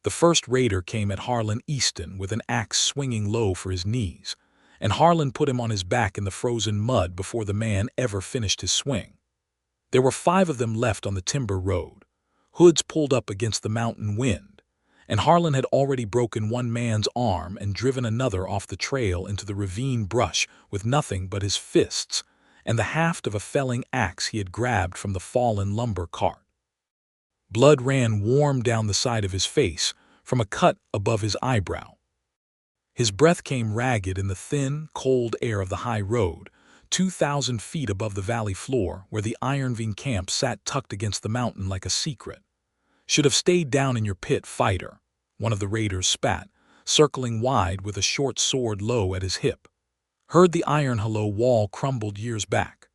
The first raider came at Harlan Easton with an axe swinging low for his knees, and Harlan put him on his back in the frozen mud before the man ever finished his swing. There were 5 of them left on the timber road, hoods pulled up against the mountain wind, and Harlan had already broken one man's arm and driven another off the trail into the ravine brush with nothing but his fists and the haft of a felling axe he had grabbed from the fallen lumber cart. Blood ran warm down the side of his face from a cut above his eyebrow. His breath came ragged in the thin, cold air of the high road, 2,000 feet above the valley floor where the Ironvine camp sat tucked against the mountain like a secret. "Should have stayed down in your pit, fighter," one of the raiders spat, circling wide with a short sword low at his hip. "Heard the Iron Hollow wall crumbled years back."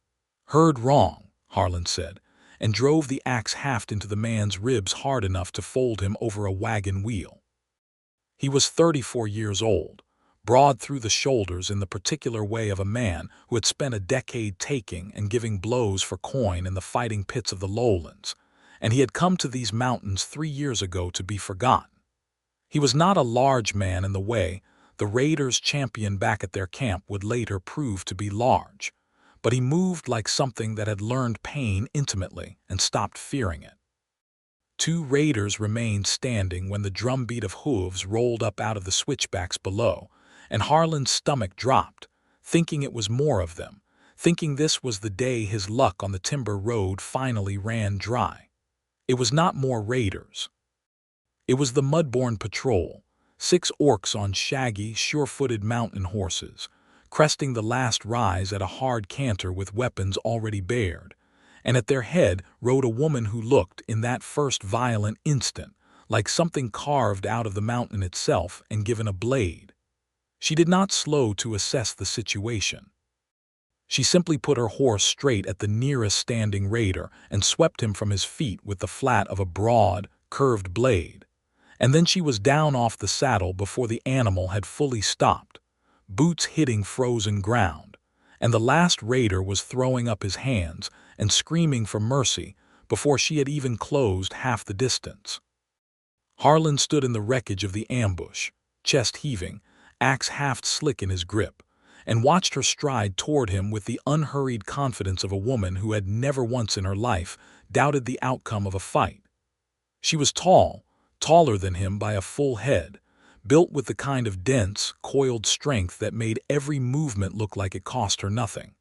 "Heard wrong," Harlan said, and drove the axe haft into the man's ribs hard enough to fold him over a wagon wheel. He was 34 years old, broad through the shoulders in the particular way of a man who had spent a decade taking and giving blows for coin in the fighting pits of the lowlands, and he had come to these mountains 3 years ago to be forgotten. He was not a large man in the way the raiders' champion back at their camp would later prove to be large, but he moved like something that had learned pain intimately and stopped fearing it. 2 raiders remained standing when the drumbeat of hooves rolled up out of the switchbacks below, and Harlan's stomach dropped, thinking it was more of them, thinking this was the day his luck on the timber road finally ran dry. It was not more raiders. It was the Mudbourne Patrol, 6 orcs on shaggy, sure-footed mountain horses, cresting the last rise at a hard canter with weapons already bared, and at their head rode a woman who looked, in that first violent instant, like something carved out of the mountain itself and given a blade. She did not slow to assess the situation. She simply put her horse straight at the nearest standing raider and swept him from his feet with the flat of a broad, curved blade, and then she was down off the saddle before the animal had fully stopped, boots hitting frozen ground, and the last raider was throwing up his hands and screaming for mercy before she had even closed half the distance. Harlan stood in the wreckage of the ambush, chest heaving, axe haft slick in his grip, and watched her stride toward him with the unhurried confidence of a woman who had never once in her life doubted the outcome of a fight. She was tall, taller than him by a full head, built with the kind of dense, coiled strength that made every movement look like it cost her nothing.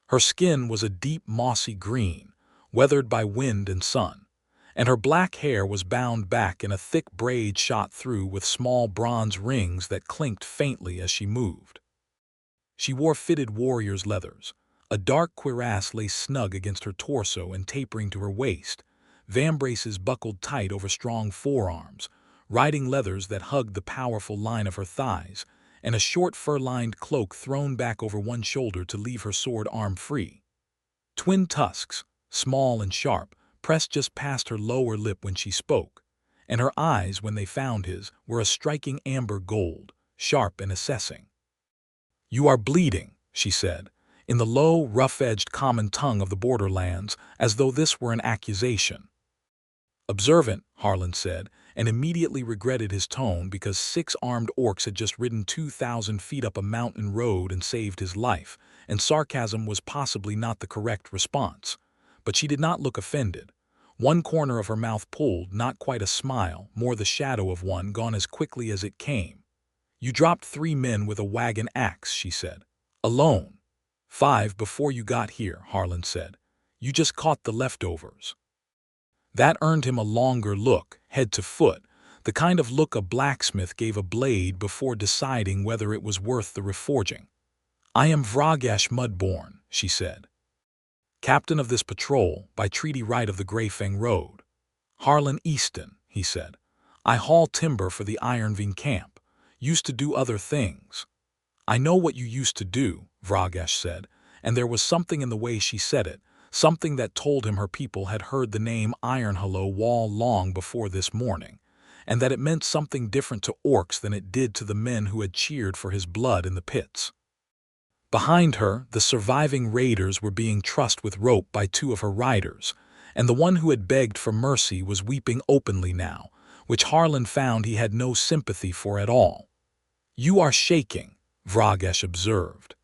Her skin was a deep mossy green, weathered by wind and sun, and her black hair was bound back in a thick braid shot through with small bronze rings that clinked faintly as she moved. She wore fitted warrior's leathers. A dark cuirass lay snug against her torso and tapering to her waist, vambraces buckled tight over strong forearms, riding leathers that hugged the powerful line of her thighs, and a short fur-lined cloak thrown back over one shoulder to leave her sword arm free. Twin tusks, small and sharp, pressed just past her lower lip when she spoke, and her eyes, when they found his, were a striking amber gold, sharp and assessing. "You are bleeding," she said, in the low, rough-edged common tongue of the borderlands, as though this were an accusation. "Observant," Harlan said, and immediately regretted his tone because 6 armed orcs had just ridden 2,000 feet up a mountain road and saved his life, and sarcasm was possibly not the correct response. But she did not look offended. One corner of her mouth pulled, not quite a smile, more the shadow of one gone as quickly as it came. "You dropped 3 men with a wagon axe," she said. "Alone." "5 before you got here," Harlan said. "You just caught the leftovers." That earned him a longer look, head to foot, the kind of look a blacksmith gave a blade before deciding whether it was worth the reforging. "I am Vragash Mudbourne," she said. "Captain of this patrol, by treaty right of the Greyfang Road." "Harlan Easton," he said. "I haul timber for the Ironvine camp. Used to do other things." "I know what you used to do," Vragash said, and there was something in the way she said it, something that told him her people had heard the name Iron Hollow Wall long before this morning, and that it meant something different to orcs than it did to the men who had cheered for his blood in the pits. Behind her, the surviving raiders were being trussed with rope by 2 of her riders, and the one who had begged for mercy was weeping openly now, which Harlan found he had no sympathy for at all. "You are shaking," Vragesh observed.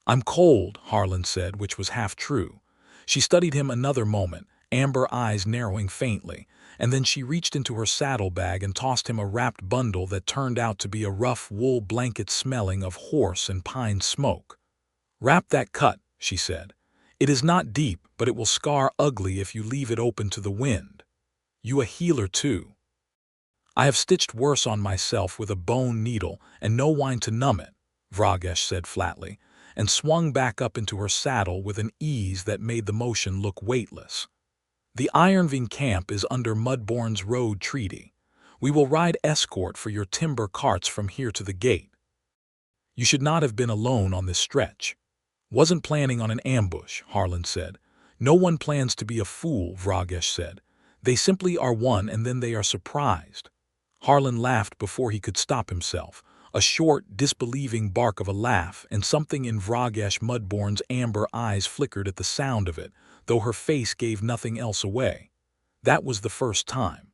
"I'm cold," Harlan said, which was half true. She studied him another moment, amber eyes narrowing faintly, and then she reached into her saddlebag and tossed him a wrapped bundle that turned out to be a rough wool blanket smelling of horse and pine smoke. "Wrap that cut," she said. "It is not deep, but it will scar ugly if you leave it open to the wind. You a healer too." "I have stitched worse on myself with a bone needle and no wine to numb it," Vragesh said flatly, and swung back up into her saddle with an ease that made the motion look weightless. "The Ironvine camp is under Mudbourne's road treaty. We will ride escort for your timber carts from here to the gate. You should not have been alone on this stretch." "Wasn't planning on an ambush," Harlan said. "No one plans to be a fool," Vragesh said. "They simply are one and then they are surprised." Harlan laughed before he could stop himself, a short, disbelieving bark of a laugh, and something in Vragesh Mudbourne's amber eyes flickered at the sound of it, though her face gave nothing else away. That was the first time.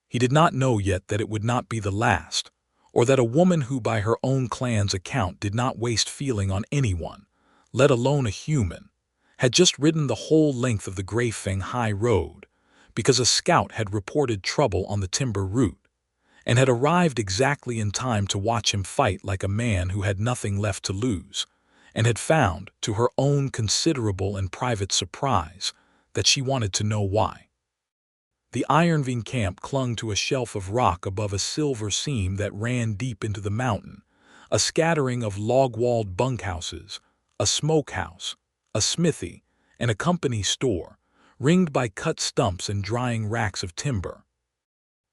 He did not know yet that it would not be the last, or that a woman who by her own clan's account did not waste feeling on anyone, let alone a human, had just ridden the whole length of the Greyfeng High Road, because a scout had reported trouble on the timber route, and had arrived exactly in time to watch him fight like a man who had nothing left to lose, and had found, to her own considerable and private surprise, that she wanted to know why. The Ironvine camp clung to a shelf of rock above a silver seam that ran deep into the mountain, a scattering of log-walled bunkhouses, a smokehouse, a smithy, and a company store, ringed by cut stumps and drying racks of timber.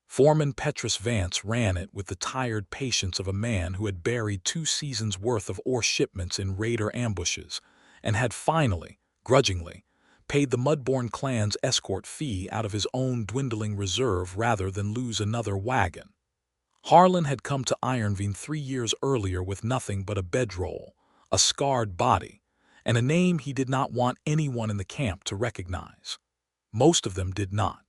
Foreman Petrus Vance ran it with the tired patience of a man who had buried 2 seasons' worth of ore shipments in raider ambushes, and had finally, grudgingly, paid the Mudbourne clan's escort fee out of his own dwindling reserve rather than lose another wagon. Harlan had come to Ironvine 3 years earlier with nothing but a bedroll, a scarred body, and a name he did not want anyone in the camp to recognize. Most of them did not.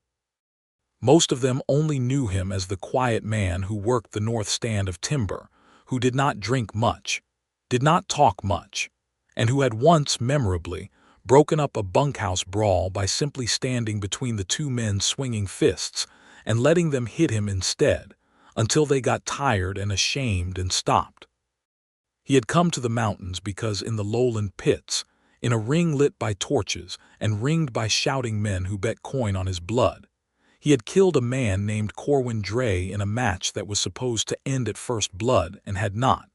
Most of them only knew him as the quiet man who worked the north stand of timber, who did not drink much, did not talk much, and who had once, memorably, broken up a bunkhouse brawl by simply standing between the 2 men swinging fists and letting them hit him instead, until they got tired and ashamed and stopped. He had come to the mountains because in the lowland pits, in a ring lit by torches and ringed by shouting men who bet coin on his blood, he had killed a man named Corwin Dre in a match that was supposed to end at first blood and had not,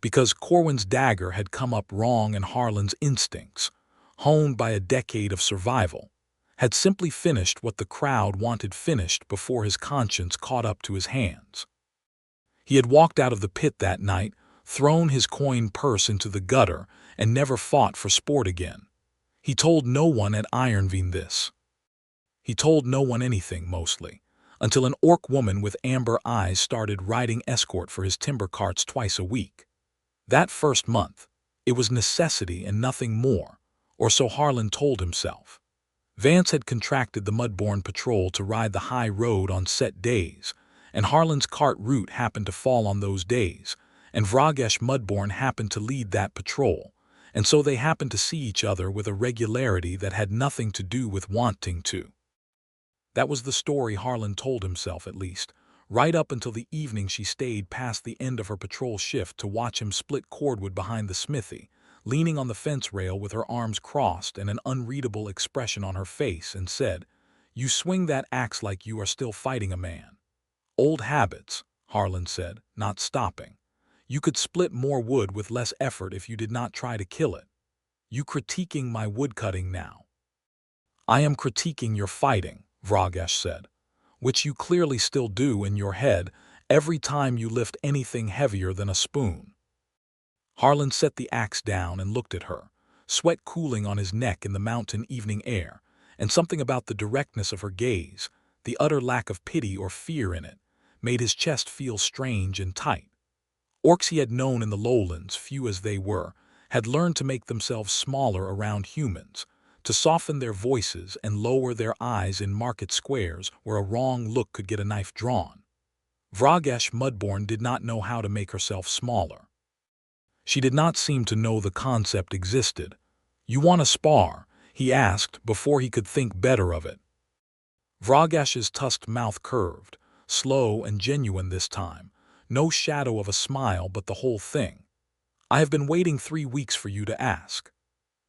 because Corwin's dagger had come up wrong and Harlan's instincts, honed by a decade of survival, had simply finished what the crowd wanted finished before his conscience caught up to his hands. He had walked out of the pit that night, thrown his coin purse into the gutter, and never fought for sport again. He told no one at Ironvine this. He told no one anything, mostly, until an orc woman with amber eyes started riding escort for his timber carts twice a week. That first month, it was necessity and nothing more, or so Harlan told himself. Vance had contracted the Mudbourne patrol to ride the high road on set days, and Harlan's cart route happened to fall on those days, and Vragesh Mudbourne happened to lead that patrol, and so they happened to see each other with a regularity that had nothing to do with wanting to. That was the story Harlan told himself, at least, right up until the evening she stayed past the end of her patrol shift to watch him split cordwood behind the smithy, leaning on the fence rail with her arms crossed and an unreadable expression on her face, and said, "You swing that axe like you are still fighting a man." "Old habits," Harlan said, not stopping. "You could split more wood with less effort if you did not try to kill it. You critiquing my woodcutting now." "I am critiquing your fighting," Vragesh said, "which you clearly still do in your head every time you lift anything heavier than a spoon." Harlan set the axe down and looked at her, sweat cooling on his neck in the mountain evening air, and something about the directness of her gaze, the utter lack of pity or fear in it, made his chest feel strange and tight. Orcs he had known in the lowlands, few as they were, had learned to make themselves smaller around humans, to soften their voices and lower their eyes in market squares where a wrong look could get a knife drawn. Vragesh Mudborn did not know how to make herself smaller. She did not seem to know the concept existed. "You want to spar?" he asked before he could think better of it. Vragesh's tusked mouth curved, slow and genuine this time, no shadow of a smile but the whole thing. "I have been waiting 3 weeks for you to ask."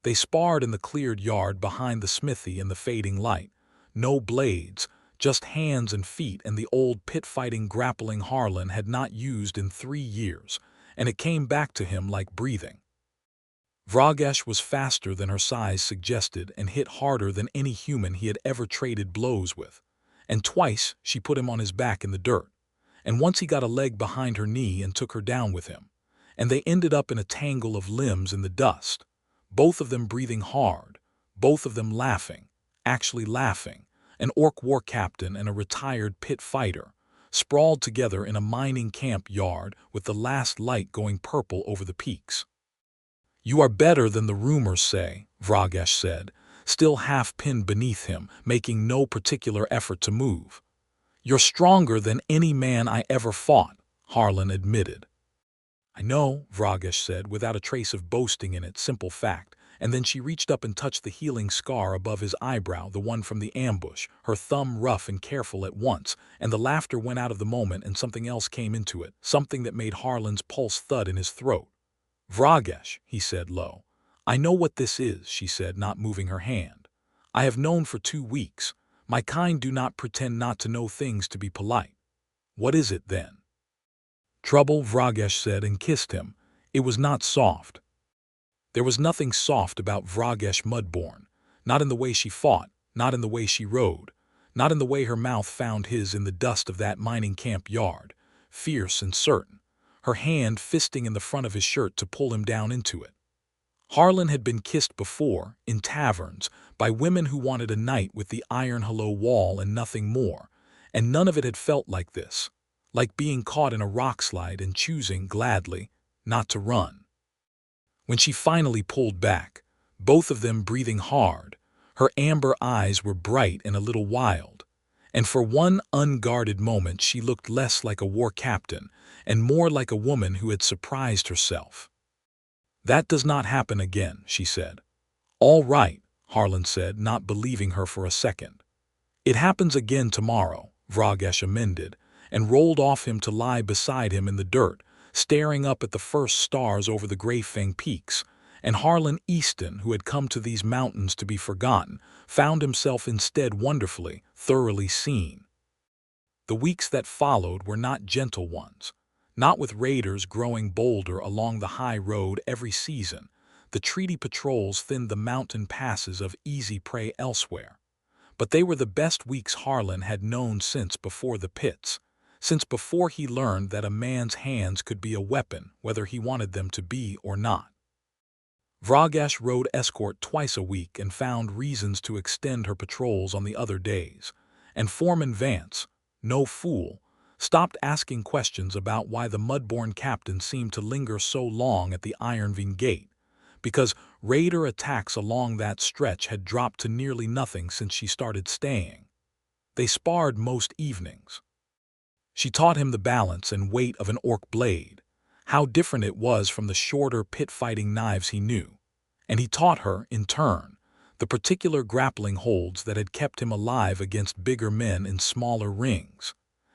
They sparred in the cleared yard behind the smithy in the fading light. No blades, just hands and feet and the old pit-fighting grappling Harlan had not used in 3 years, and it came back to him like breathing. Vragesh was faster than her size suggested and hit harder than any human he had ever traded blows with. And twice she put him on his back in the dirt. And once he got a leg behind her knee and took her down with him. And they ended up in a tangle of limbs in the dust. Both of them breathing hard, both of them laughing, actually laughing, an orc war captain and a retired pit fighter, sprawled together in a mining camp yard with the last light going purple over the peaks. "You are better than the rumors say," Vragesh said, still half-pinned beneath him, making no particular effort to move. "You're stronger than any man I ever fought," Harlan admitted. "I know," Vragesh said, without a trace of boasting in it, simple fact, and then she reached up and touched the healing scar above his eyebrow, the one from the ambush, her thumb rough and careful at once, and the laughter went out of the moment and something else came into it, something that made Harlan's pulse thud in his throat. "Vragesh," he said low. "I know what this is," she said, not moving her hand. "I have known for 2 weeks. My kind do not pretend not to know things to be polite." "What is it, then?" "Trouble," Vragesh said and kissed him. It was not soft. There was nothing soft about Vragesh Mudborn, not in the way she fought, not in the way she rode, not in the way her mouth found his in the dust of that mining camp yard, fierce and certain, her hand fisting in the front of his shirt to pull him down into it. Harlan had been kissed before, in taverns, by women who wanted a night with the iron hello wall and nothing more, and none of it had felt like this, like being caught in a rock slide and choosing, gladly, not to run. When she finally pulled back, both of them breathing hard, her amber eyes were bright and a little wild, and for one unguarded moment she looked less like a war captain and more like a woman who had surprised herself. "That does not happen again," she said. "All right," Harlan said, not believing her for a second. "It happens again tomorrow," Vragesh amended, and rolled off him to lie beside him in the dirt, staring up at the first stars over the Greyfang peaks, and Harlan Easton, who had come to these mountains to be forgotten, found himself instead wonderfully, thoroughly seen. The weeks that followed were not gentle ones. Not with raiders growing bolder along the high road every season. The treaty patrols thinned the mountain passes of easy prey elsewhere. But they were the best weeks Harlan had known since before the pits, since before he learned that a man's hands could be a weapon whether he wanted them to be or not. Vragesh rode escort twice a week and found reasons to extend her patrols on the other days, and Foreman Vance, no fool, stopped asking questions about why the Mudborn captain seemed to linger so long at the Ironvein gate, because raider attacks along that stretch had dropped to nearly nothing since she started staying. They sparred most evenings. She taught him the balance and weight of an orc blade, how different it was from the shorter pit-fighting knives he knew, and he taught her, in turn, the particular grappling holds that had kept him alive against bigger men in smaller rings.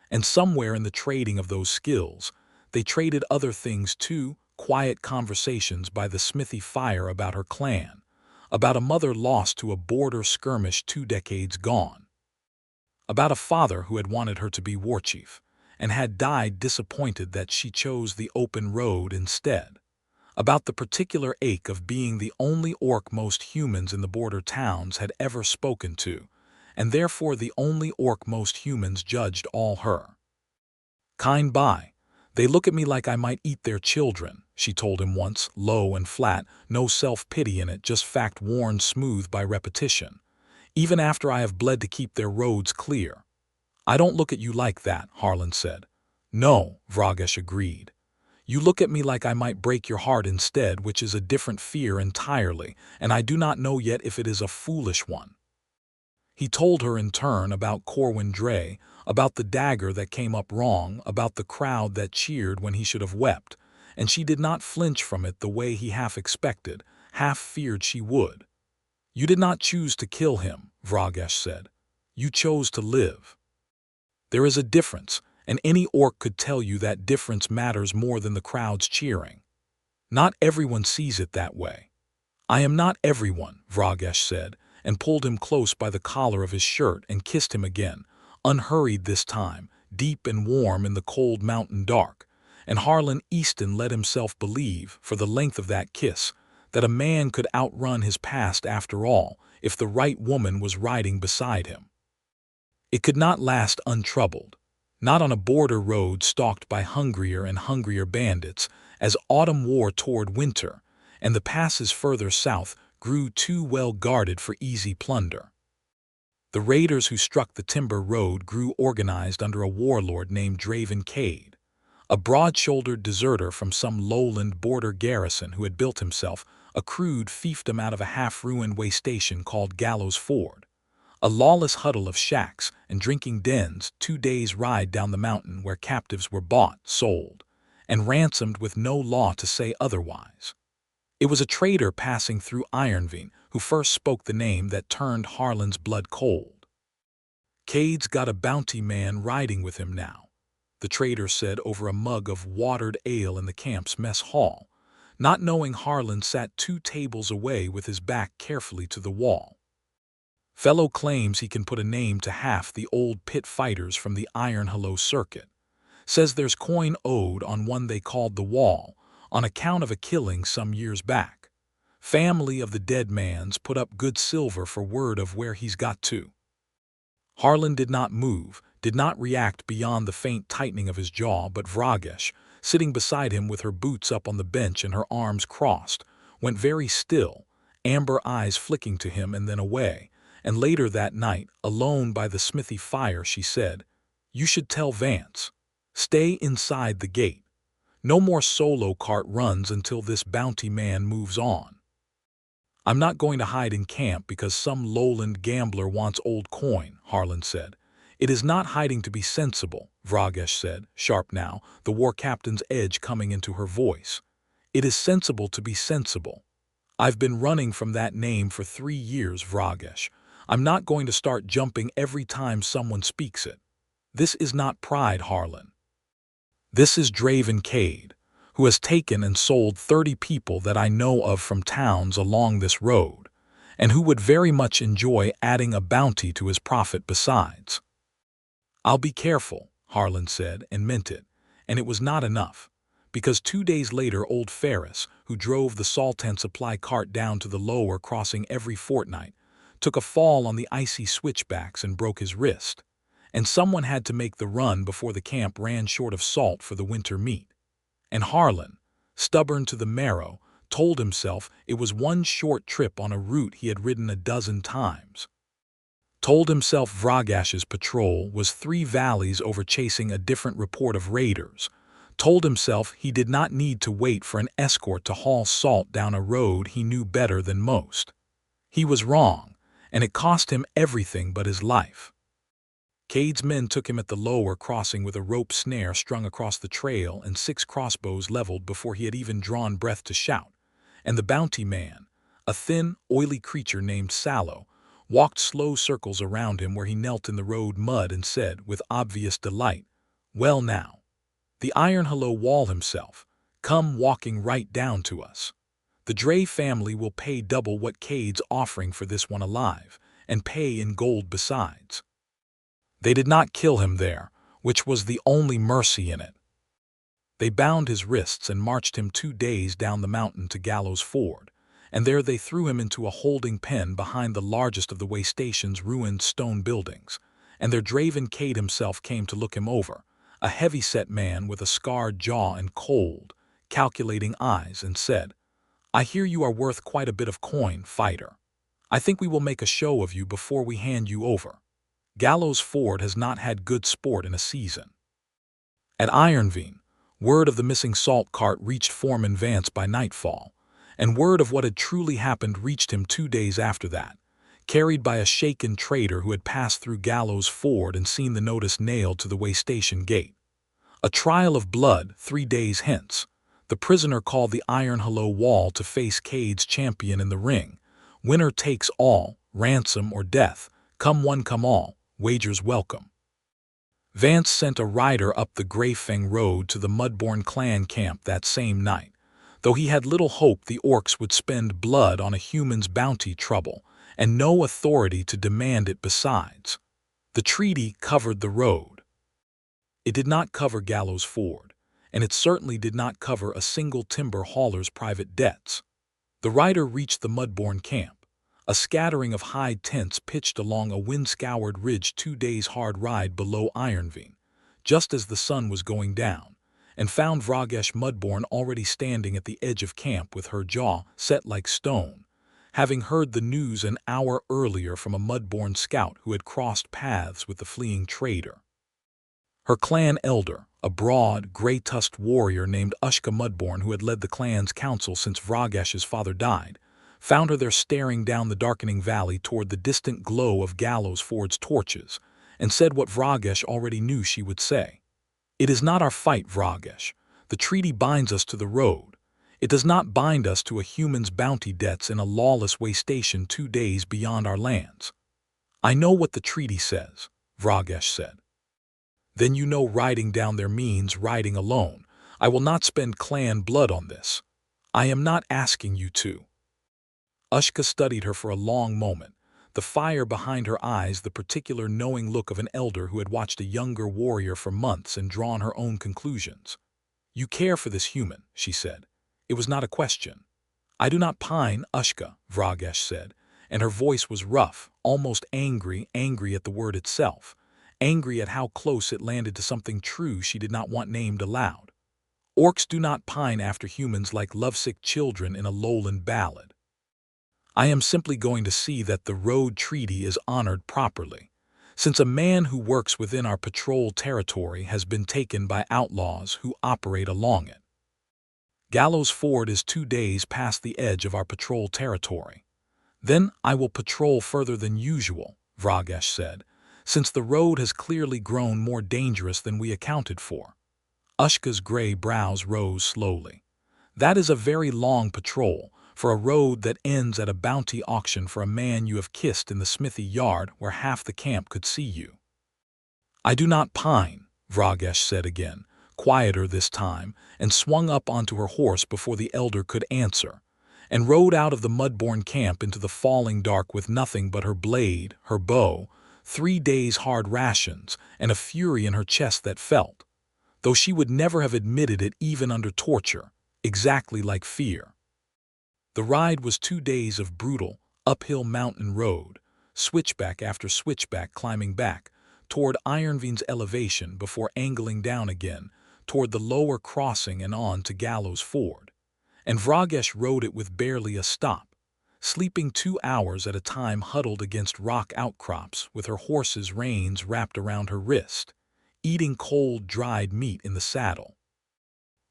And somewhere in the trading of those skills, they traded other things too, quiet conversations by the smithy fire about her clan, about a mother lost to a border skirmish 2 decades gone, about a father who had wanted her to be war chief, and had died disappointed that she chose the open road instead, about the particular ache of being the only orc most humans in the border towns had ever spoken to, and therefore the only orc most humans judged all her kind by. "They look at me like I might eat their children," she told him once, low and flat, no self-pity in it, just fact worn smooth by repetition. "Even after I have bled to keep their roads clear." "I don't look at you like that," Harlan said. "No," Vragesh agreed. You look at me like I might break your heart instead, which is a different fear entirely, and I do not know yet if it is a foolish one." He told her in turn about Corwin Dre, about the dagger that came up wrong, about the crowd that cheered when he should have wept, and she did not flinch from it the way he half expected, half feared she would. "You did not choose to kill him," Vragesh said. "You chose to live. There is a difference, and any orc could tell you that difference matters more than the crowd's cheering. Not everyone sees it that way." "I am not everyone," Vragesh said, and pulled him close by the collar of his shirt and kissed him again, unhurried this time, deep and warm in the cold mountain dark. And Harlan Easton let himself believe, for the length of that kiss, that a man could outrun his past after all, if the right woman was riding beside him. It could not last untroubled, not on a border road stalked by hungrier and hungrier bandits, as autumn wore toward winter, and the passes further south grew too well guarded for easy plunder. The raiders who struck the timber road grew organized under a warlord named Draven Cade, a broad-shouldered deserter from some lowland border garrison who had built himself a crude fiefdom out of a half-ruined way station called Gallows Ford, a lawless huddle of shacks and drinking dens 2 days' ride down the mountain where captives were bought, sold, and ransomed with no law to say otherwise. It was a trader passing through Ironveen who first spoke the name that turned Harlan's blood cold. "Cade's got a bounty man riding with him now," the trader said over a mug of watered ale in the camp's mess hall, not knowing Harlan sat 2 tables away with his back carefully to the wall. "Fellow claims he can put a name to half the old pit fighters from the Iron Hello circuit. Says there's coin owed on one they called the Wall, on account of a killing some years back. Family of the dead man's put up good silver for word of where he's got to." Harlan did not move, did not react beyond the faint tightening of his jaw, but Vragesh, sitting beside him with her boots up on the bench and her arms crossed, went very still, amber eyes flicking to him and then away. And later that night, alone by the smithy fire, she said, "You should tell Vance. Stay inside the gate. No more solo cart runs until this bounty man moves on." "I'm not going to hide in camp because some lowland gambler wants old coin," Harlan said. "It is not hiding to be sensible," Vragesh said, sharp now, the war captain's edge coming into her voice. "It is sensible to be sensible. I've been running from that name for 3 years, Vragesh. I'm not going to start jumping every time someone speaks it. This is not pride, Harlan. This is Draven Cade, who has taken and sold 30 people that I know of from towns along this road, and who would very much enjoy adding a bounty to his profit besides." "I'll be careful," Harlan said, and meant it, and it was not enough, because 2 days later old Ferris, who drove the Saltan supply cart down to the lower crossing every fortnight, took a fall on the icy switchbacks and broke his wrist, and someone had to make the run before the camp ran short of salt for the winter meat. And Harlan, stubborn to the marrow, told himself it was one short trip on a route he had ridden a dozen times. Told himself Vragash's patrol was 3 valleys over chasing a different report of raiders. Told himself he did not need to wait for an escort to haul salt down a road he knew better than most. He was wrong, and it cost him everything but his life. Cade's men took him at the lower crossing with a rope snare strung across the trail and 6 crossbows leveled before he had even drawn breath to shout, and the bounty man, a thin, oily creature named Sallow, walked slow circles around him where he knelt in the road mud and said, with obvious delight, "Well now, the Iron Hello Wall himself, come walking right down to us. The Dre family will pay double what Cade's offering for this one alive, and pay in gold besides." They did not kill him there, which was the only mercy in it. They bound his wrists and marched him 2 days down the mountain to Gallows Ford, and there they threw him into a holding pen behind the largest of the way station's ruined stone buildings, and their Draven Cade himself came to look him over, a heavy-set man with a scarred jaw and cold, calculating eyes, and said, "I hear you are worth quite a bit of coin, fighter. I think we will make a show of you before we hand you over. Gallows Ford has not had good sport in a season." At Ironveen, Word of the missing salt cart reached Foreman Vance by nightfall, and word of what had truly happened reached him 2 days after that, carried by a shaken trader who had passed through Gallows Ford and seen the notice nailed to the way station gate. A trial of blood 3 days hence. The prisoner called the Iron Hello Wall to face Cade's champion in the ring. Winner takes all, ransom or death. Come one, come all, wagers welcome. Vance sent a rider up the Greyfang Road to the Mudbourne clan camp that same night, though he had little hope the orcs would spend blood on a human's bounty trouble, and no authority to demand it besides. The treaty covered the road. It did not cover Gallows Ford, and it certainly did not cover a single timber hauler's private debts. The rider reached the Mudbourne camp, a scattering of hide tents pitched along a wind-scoured ridge 2 days' hard ride below Ironveen, just as the sun was going down, and found Vragesh Mudbourne already standing at the edge of camp with her jaw set like stone, having heard the news an hour earlier from a Mudbourne scout who had crossed paths with the fleeing trader. Her clan elder, a broad, gray-tusked warrior named Ushka Mudbourne who had led the clan's council since Vragesh's father died, found her there staring down the darkening valley toward the distant glow of Gallows Ford's torches, and said what Vragesh already knew she would say. "It is not our fight, Vragesh. The treaty binds us to the road. It does not bind us to a human's bounty debts in a lawless way station 2 days beyond our lands." "I know what the treaty says," Vragesh said. "Then you know riding down there means riding alone. I will not spend clan blood on this. I am not asking you to." Ushka studied her for a long moment, the fire behind her eyes the particular knowing look of an elder who had watched a younger warrior for months and drawn her own conclusions. "You care for this human," she said. It was not a question. "I do not pine, Ushka," Vragesh said, and her voice was rough, almost angry at the word itself, angry at how close it landed to something true she did not want named aloud. "Orcs do not pine after humans like lovesick children in a lowland ballad. I am simply going to see that the road treaty is honored properly, since a man who works within our patrol territory has been taken by outlaws who operate along it. Gallows Ford is 2 days past the edge of our patrol territory. Then I will patrol further than usual," Vragesh said, "since the road has clearly grown more dangerous than we accounted for." Ushka's gray brows rose slowly. "That is a very long patrol, for a road that ends at a bounty auction for a man you have kissed in the smithy yard where half the camp could see you." "I do not pine," Vragesh said again, quieter this time, and swung up onto her horse before the elder could answer, and rode out of the Mudbourne camp into the falling dark with nothing but her blade, her bow, 3 days' hard rations, and a fury in her chest that felt, though she would never have admitted it even under torture, exactly like fear. The ride was 2 days of brutal, uphill mountain road, switchback after switchback climbing back, toward Ironveen's elevation before angling down again, toward the lower crossing and on to Gallows Ford. And Vragesh rode it with barely a stop, sleeping 2 hours at a time huddled against rock outcrops with her horse's reins wrapped around her wrist, eating cold, dried meat in the saddle,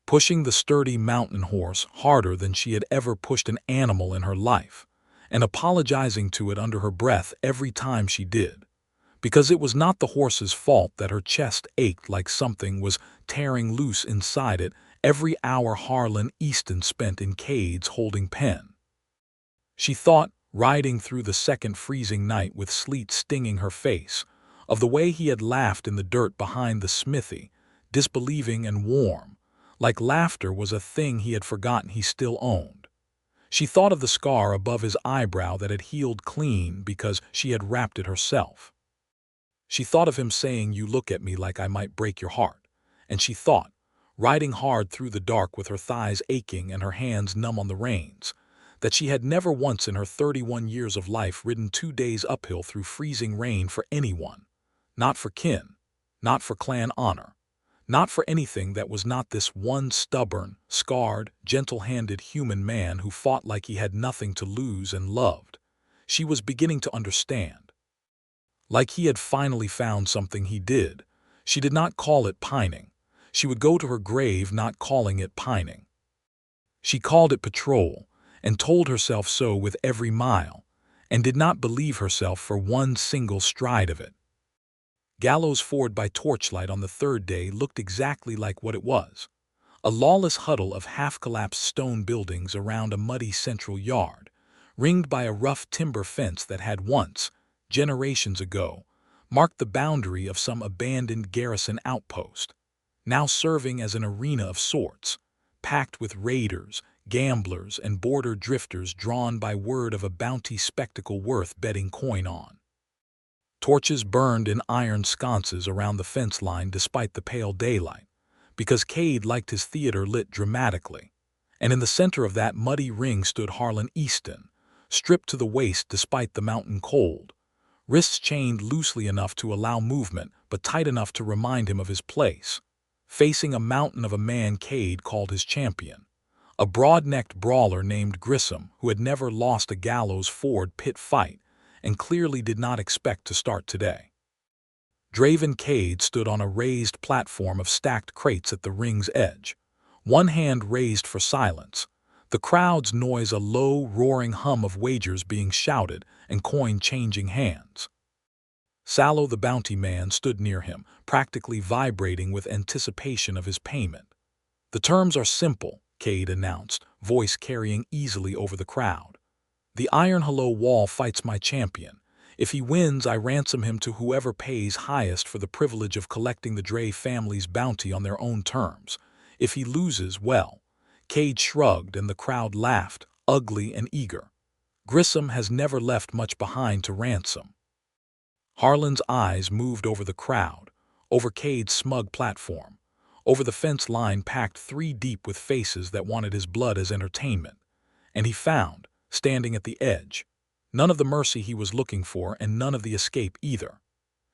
pushing the sturdy mountain horse harder than she had ever pushed an animal in her life, and apologizing to it under her breath every time she did, because it was not the horse's fault that her chest ached like something was tearing loose inside it every hour Harlan Easton spent in Cade's holding pen. She thought, riding through the second freezing night with sleet stinging her face, of the way he had laughed in the dirt behind the smithy, disbelieving and warm, like laughter was a thing he had forgotten he still owned. She thought of the scar above his eyebrow that had healed clean because she had wrapped it herself. She thought of him saying, "You look at me like I might break your heart," and she thought, riding hard through the dark with her thighs aching and her hands numb on the reins, that she had never once in her 31 years of life ridden 2 days uphill through freezing rain for anyone, not for kin, not for clan honor, not for anything that was not this one stubborn, scarred, gentle-handed human man who fought like he had nothing to lose and loved. She was beginning to understand. Like he had finally found something he did. She did not call it pining. She would go to her grave not calling it pining. She called it patrol, and told herself so with every mile, and did not believe herself for one single stride of it. Gallows Ford by torchlight on the third day looked exactly like what it was, a lawless huddle of half-collapsed stone buildings around a muddy central yard, ringed by a rough timber fence that had once, generations ago, marked the boundary of some abandoned garrison outpost, now serving as an arena of sorts, packed with raiders, gamblers, and border drifters drawn by word of a bounty spectacle worth betting coin on. Torches burned in iron sconces around the fence line despite the pale daylight, because Cade liked his theater lit dramatically, and in the center of that muddy ring stood Harlan Easton, stripped to the waist despite the mountain cold, wrists chained loosely enough to allow movement but tight enough to remind him of his place, facing a mountain of a man Cade called his champion, a broad-necked brawler named Grissom who had never lost a Gallows Ford pit fight and clearly did not expect to start today. Draven Cade stood on a raised platform of stacked crates at the ring's edge, one hand raised for silence, the crowd's noise a low, roaring hum of wagers being shouted and coin changing hands. Sallow the bounty man stood near him, practically vibrating with anticipation of his payment. "The terms are simple," Cade announced, voice carrying easily over the crowd. "The Iron Hello Wall fights my champion. If he wins, I ransom him to whoever pays highest for the privilege of collecting the Dre family's bounty on their own terms. If he loses, well." Cade shrugged and the crowd laughed, ugly and eager. Grissom has never left much behind to ransom. Harlan's eyes moved over the crowd, over Cade's smug platform, over the fence line packed 3 deep with faces that wanted his blood as entertainment, and he found, standing at the edge, none of the mercy he was looking for and none of the escape either.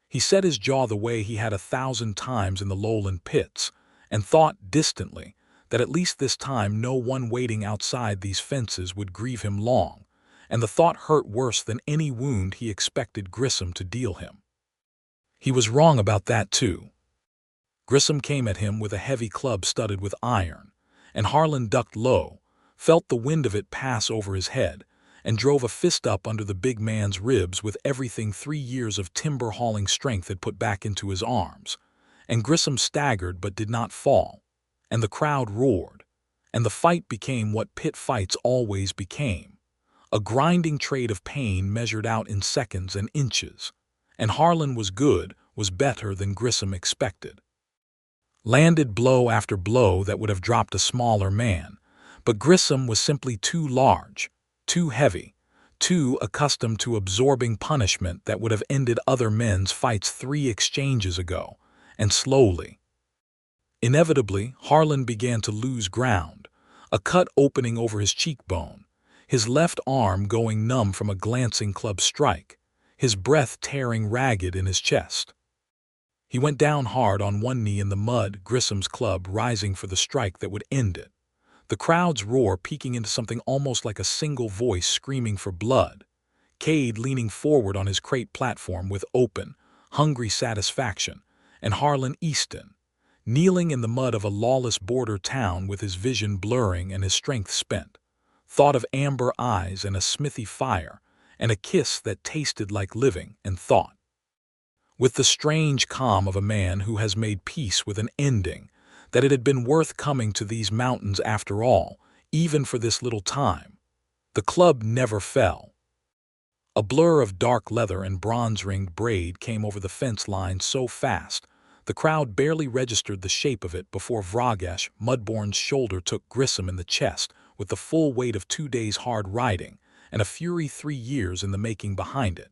He set his jaw the way he had 1,000 times in the lowland pits, and thought distantly that at least this time no one waiting outside these fences would grieve him long, and the thought hurt worse than any wound he expected Grissom to deal him. He was wrong about that too. Grissom came at him with a heavy club studded with iron, and Harlan ducked low, felt the wind of it pass over his head, and drove a fist up under the big man's ribs with everything 3 years of timber-hauling strength had put back into his arms, and Grissom staggered but did not fall, and the crowd roared, and the fight became what pit fights always became, a grinding trade of pain measured out in seconds and inches, and Harlan was good, was better than Grissom expected. Landed blow after blow that would have dropped a smaller man, but Grissom was simply too large, too heavy, too accustomed to absorbing punishment that would have ended other men's fights 3 exchanges ago, and slowly, inevitably, Harlan began to lose ground, a cut opening over his cheekbone, his left arm going numb from a glancing club strike, his breath tearing ragged in his chest. He went down hard on one knee in the mud, Grissom's club rising for the strike that would end it, the crowd's roar peaking into something almost like a single voice screaming for blood, Cade leaning forward on his crate platform with open, hungry satisfaction, and Harlan Easton, kneeling in the mud of a lawless border town with his vision blurring and his strength spent, thought of amber eyes and a smithy fire, and a kiss that tasted like living, and thought, with the strange calm of a man who has made peace with an ending, that it had been worth coming to these mountains after all, even for this little time. The club never fell. A blur of dark leather and bronze-ringed braid came over the fence line so fast, the crowd barely registered the shape of it before Vragash Mudbourne's shoulder took Grissom in the chest with the full weight of 2 days' hard riding and a fury 3 years in the making behind it,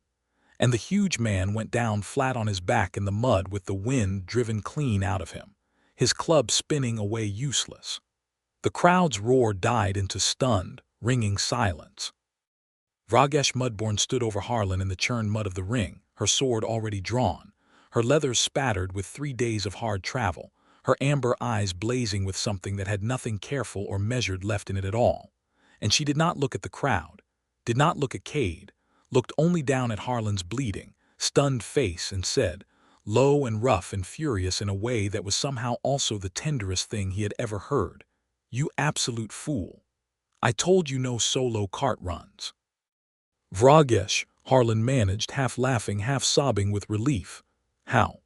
and the huge man went down flat on his back in the mud with the wind driven clean out of him, his club spinning away useless. The crowd's roar died into stunned, ringing silence. Vragash Mudbourne stood over Harlan in the churned mud of the ring, her sword already drawn, her leathers spattered with 3 days of hard travel, her amber eyes blazing with something that had nothing careful or measured left in it at all. And she did not look at the crowd, did not look at Cade, looked only down at Harlan's bleeding, stunned face and said, low and rough and furious in a way that was somehow also the tenderest thing he had ever heard. "You absolute fool. I told you no solo cart runs." "Vragesh," Harlan managed, half laughing, half sobbing with relief. "How?"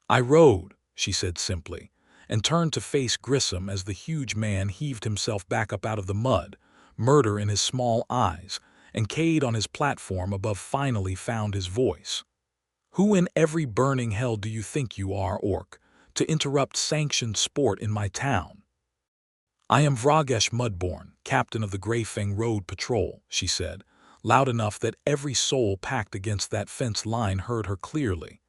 "I rode," she said simply, and turned to face Grissom as the huge man heaved himself back up out of the mud, murder in his small eyes, and Cade on his platform above finally found his voice. "Who in every burning hell do you think you are, orc, to interrupt sanctioned sport in my town?" "I am Vragesh Mudborn, captain of the Greyfang Road Patrol," she said, loud enough that every soul packed against that fence line heard her clearly.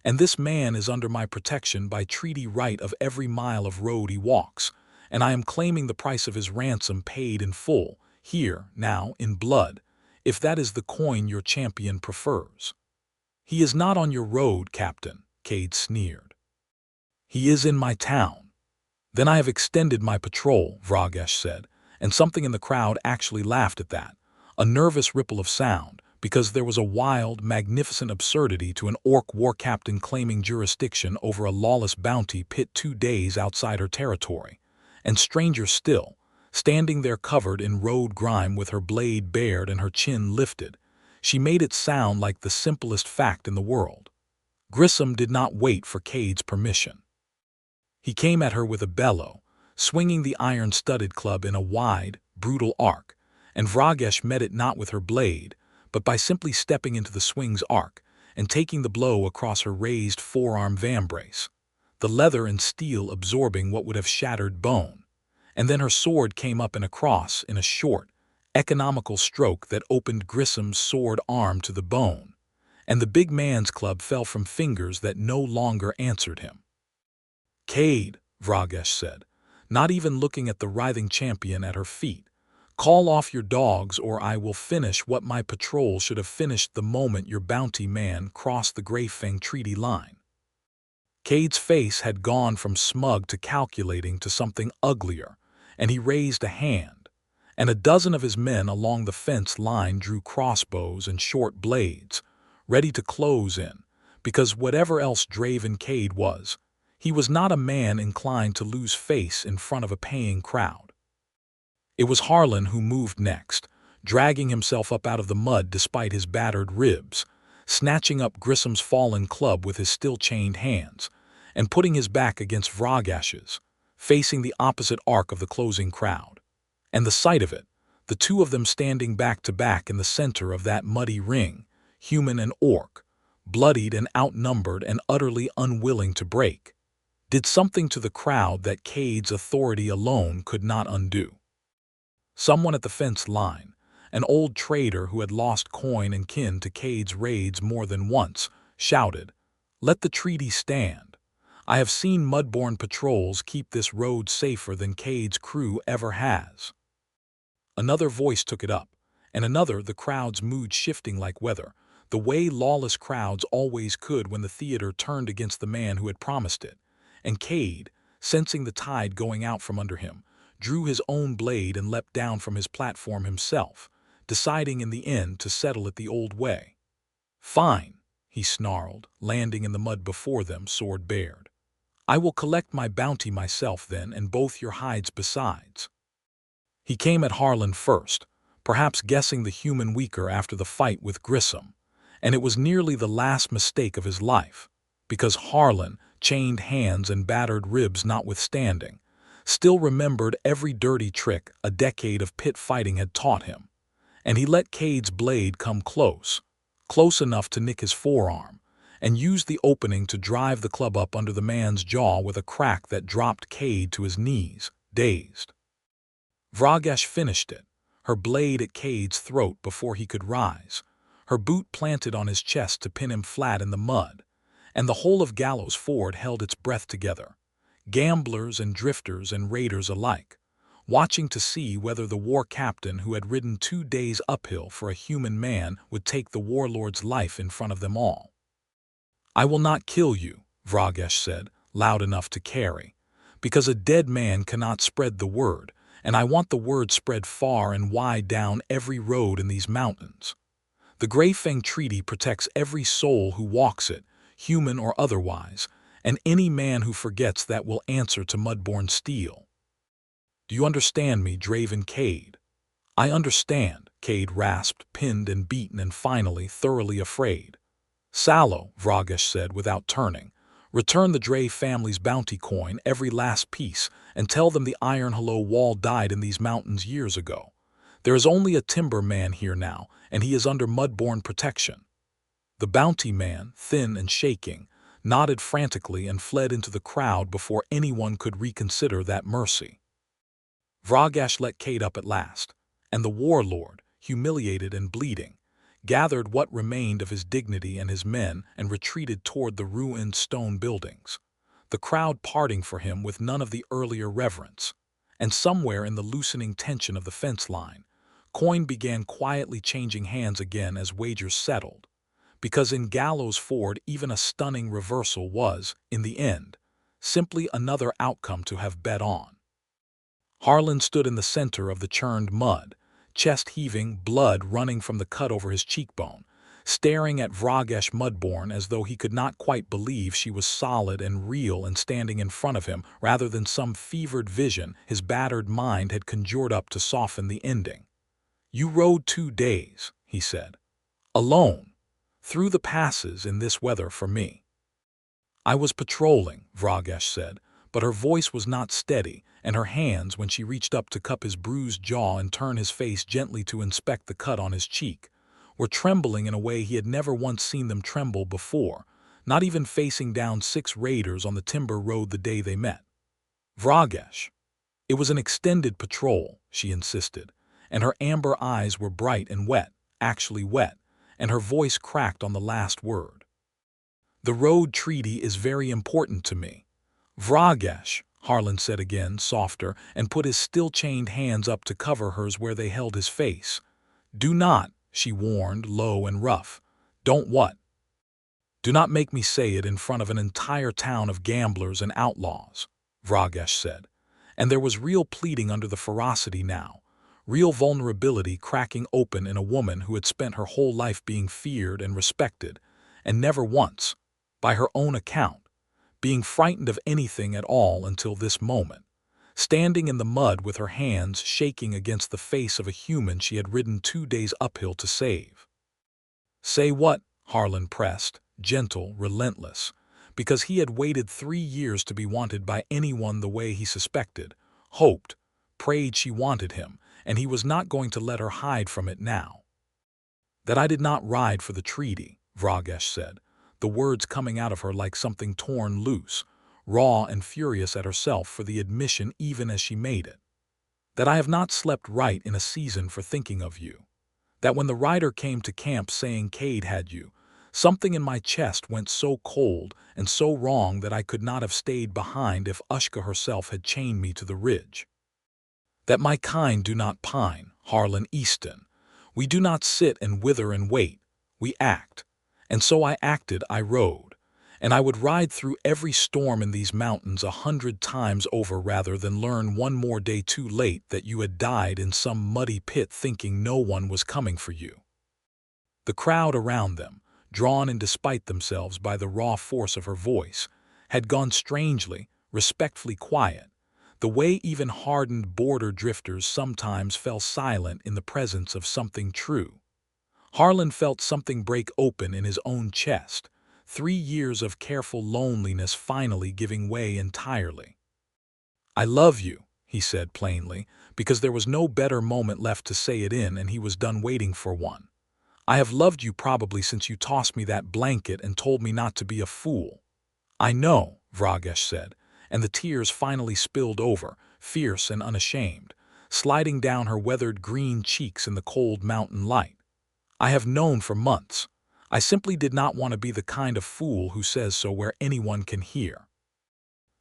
"And this man is under my protection by treaty right of every mile of road he walks, and I am claiming the price of his ransom paid in full, here, now, in blood, if that is the coin your champion prefers." "He is not on your road, Captain," Cade sneered. "He is in my town." "Then I have extended my patrol," Vragesh said, and something in the crowd actually laughed at that, a nervous ripple of sound, because there was a wild, magnificent absurdity to an orc war captain claiming jurisdiction over a lawless bounty pit 2 days outside her territory. And stranger still, standing there covered in road grime with her blade bared and her chin lifted, she made it sound like the simplest fact in the world. Grissom did not wait for Cade's permission. He came at her with a bellow, swinging the iron-studded club in a wide, brutal arc, and Vragesh met it not with her blade, but by simply stepping into the swing's arc and taking the blow across her raised forearm vambrace, the leather and steel absorbing what would have shattered bone. And then her sword came up and across in a short, economical stroke that opened Grissom's sword arm to the bone, and the big man's club fell from fingers that no longer answered him. "Cade," Vragesh said, not even looking at the writhing champion at her feet, "call off your dogs or I will finish what my patrol should have finished the moment your bounty man crossed the Greyfang treaty line." Cade's face had gone from smug to calculating to something uglier, and he raised a hand, and a dozen of his men along the fence line drew crossbows and short blades, ready to close in, because whatever else Draven Cade was, he was not a man inclined to lose face in front of a paying crowd. It was Harlan who moved next, dragging himself up out of the mud despite his battered ribs, snatching up Grissom's fallen club with his still-chained hands, and putting his back against Vragesh's, facing the opposite arc of the closing crowd. And the sight of it, the two of them standing back to back in the center of that muddy ring, human and orc, bloodied and outnumbered and utterly unwilling to break, did something to the crowd that Cade's authority alone could not undo. Someone at the fence line, an old trader who had lost coin and kin to Cade's raids more than once, shouted, "Let the treaty stand. I have seen Mudborn patrols keep this road safer than Cade's crew ever has." Another voice took it up, and another, the crowd's mood shifting like weather, the way lawless crowds always could when the theater turned against the man who had promised it. And Cade, sensing the tide going out from under him, drew his own blade and leapt down from his platform himself, deciding in the end to settle it the old way. "Fine," he snarled, landing in the mud before them, sword bared. "I will collect my bounty myself then, and both your hides besides." He came at Harlan first, perhaps guessing the human weaker after the fight with Grissom, and it was nearly the last mistake of his life, because Harlan, chained hands and battered ribs notwithstanding, still remembered every dirty trick a decade of pit fighting had taught him, and he let Cade's blade come close enough to nick his forearm, and used the opening to drive the club up under the man's jaw with a crack that dropped Cade to his knees, dazed. Vragesh finished it, her blade at Cade's throat before he could rise, her boot planted on his chest to pin him flat in the mud, and the whole of Gallows Ford held its breath together, gamblers and drifters and raiders alike, watching to see whether the war captain who had ridden 2 days uphill for a human man would take the warlord's life in front of them all. "I will not kill you," Vragesh said, loud enough to carry, "because a dead man cannot spread the word, and I want the word spread far and wide down every road in these mountains. The Greyfang Treaty protects every soul who walks it, human or otherwise, and any man who forgets that will answer to mud-born steel. Do you understand me, Draven Cade? I understand, Cade rasped, pinned and beaten and finally thoroughly afraid. Sallow, Vragesh said without turning. Return the Dray family's bounty coin, every last piece, and tell them the Iron Hello Wall died in these mountains years ago. There is only a timber man here now, and he is under mud-born protection. The bounty man, thin and shaking, nodded frantically and fled into the crowd before anyone could reconsider that mercy. Vragesh let Cade up at last, and the warlord, humiliated and bleeding, gathered what remained of his dignity and his men and retreated toward the ruined stone buildings, the crowd parting for him with none of the earlier reverence. And somewhere in the loosening tension of the fence line, coin began quietly changing hands again as wagers settled, because in Gallows Ford even a stunning reversal was, in the end, simply another outcome to have bet on. Harlan stood in the center of the churned mud, chest heaving, blood running from the cut over his cheekbone, staring at Vragesh Mudborn as though he could not quite believe she was solid and real and standing in front of him rather than some fevered vision his battered mind had conjured up to soften the ending. "You rode 2 days," he said, "alone, through the passes in this weather for me." "I was patrolling," Vragesh said, but her voice was not steady, and her hands, when she reached up to cup his bruised jaw and turn his face gently to inspect the cut on his cheek, were trembling in a way he had never once seen them tremble before, not even facing down 6 raiders on the timber road the day they met. "Vragesh, it was an extended patrol," she insisted, and her amber eyes were bright and wet, actually wet, and her voice cracked on the last word. "The road treaty is very important to me." "Vragesh," Harlan said again, softer, and put his still-chained hands up to cover hers where they held his face. "Do not," she warned, low and rough. "Don't what?" "Do not make me say it in front of an entire town of gamblers and outlaws," Vragesh said, and there was real pleading under the ferocity now, real vulnerability cracking open in a woman who had spent her whole life being feared and respected, and never once, by her own account, being frightened of anything at all until this moment, standing in the mud with her hands shaking against the face of a human she had ridden 2 days uphill to save. "Say what?" Harlan pressed, gentle, relentless, because he had waited 3 years to be wanted by anyone the way he suspected, hoped, prayed she wanted him, and he was not going to let her hide from it now. "That I did not ride for the treaty," Vragesh said, the words coming out of her like something torn loose, raw and furious at herself for the admission even as she made it. "That I have not slept right in a season for thinking of you. That when the rider came to camp saying Cade had you, something in my chest went so cold and so wrong that I could not have stayed behind if Ushka herself had chained me to the ridge. That my kind do not pine, Harlan Easton. We do not sit and wither and wait, we act. And so I acted, I rode. And I would ride through every storm in these mountains 100 times over rather than learn one more day too late that you had died in some muddy pit thinking no one was coming for you." The crowd around them, drawn in despite themselves by the raw force of her voice, had gone strangely, respectfully quiet, the way even hardened border drifters sometimes fell silent in the presence of something true. Harlan felt something break open in his own chest, 3 years of careful loneliness finally giving way entirely. "I love you," he said plainly, because there was no better moment left to say it in and he was done waiting for one. "I have loved you probably since you tossed me that blanket and told me not to be a fool." "I know," Vragesh said, and the tears finally spilled over, fierce and unashamed, sliding down her weathered green cheeks in the cold mountain light. "I have known for months. I simply did not want to be the kind of fool who says so where anyone can hear."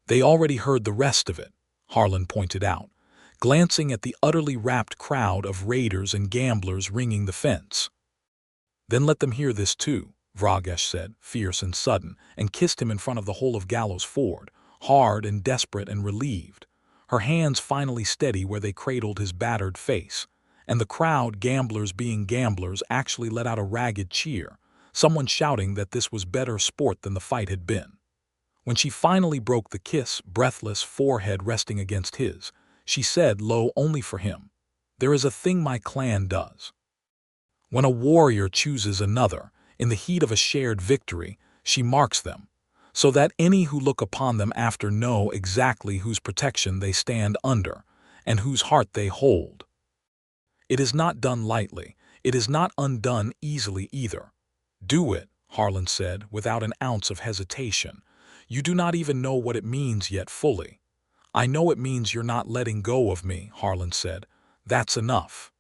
"They already heard the rest of it," Harlan pointed out, glancing at the utterly rapt crowd of raiders and gamblers ringing the fence. "Then let them hear this too," Vragesh said, fierce and sudden, and kissed him in front of the whole of Gallows Ford, hard and desperate and relieved, her hands finally steady where they cradled his battered face. And the crowd, gamblers being gamblers, actually let out a ragged cheer, someone shouting that this was better sport than the fight had been. When she finally broke the kiss, breathless, forehead resting against his, she said, low only for him, "There is a thing my clan does. When a warrior chooses another, in the heat of a shared victory, she marks them, so that any who look upon them after know exactly whose protection they stand under, and whose heart they hold. It is not done lightly, it is not undone easily either. Do it," Harlan said, without an ounce of hesitation. "You do not even know what it means yet fully." "I know it means you're not letting go of me," Harlan said. "That's enough."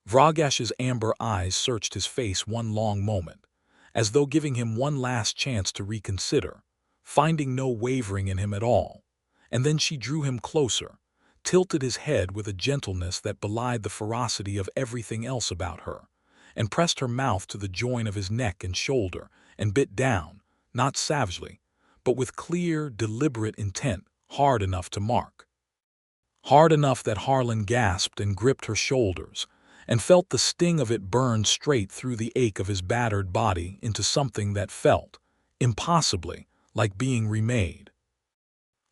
Vragesh's amber eyes searched his face one long moment, as though giving him one last chance to reconsider, finding no wavering in him at all. And then she drew him closer, tilted his head with a gentleness that belied the ferocity of everything else about her, and pressed her mouth to the joint of his neck and shoulder, and bit down, not savagely, but with clear, deliberate intent, hard enough to mark. Hard enough that Harlan gasped and gripped her shoulders, and felt the sting of it burn straight through the ache of his battered body into something that felt, impossibly, like being remade.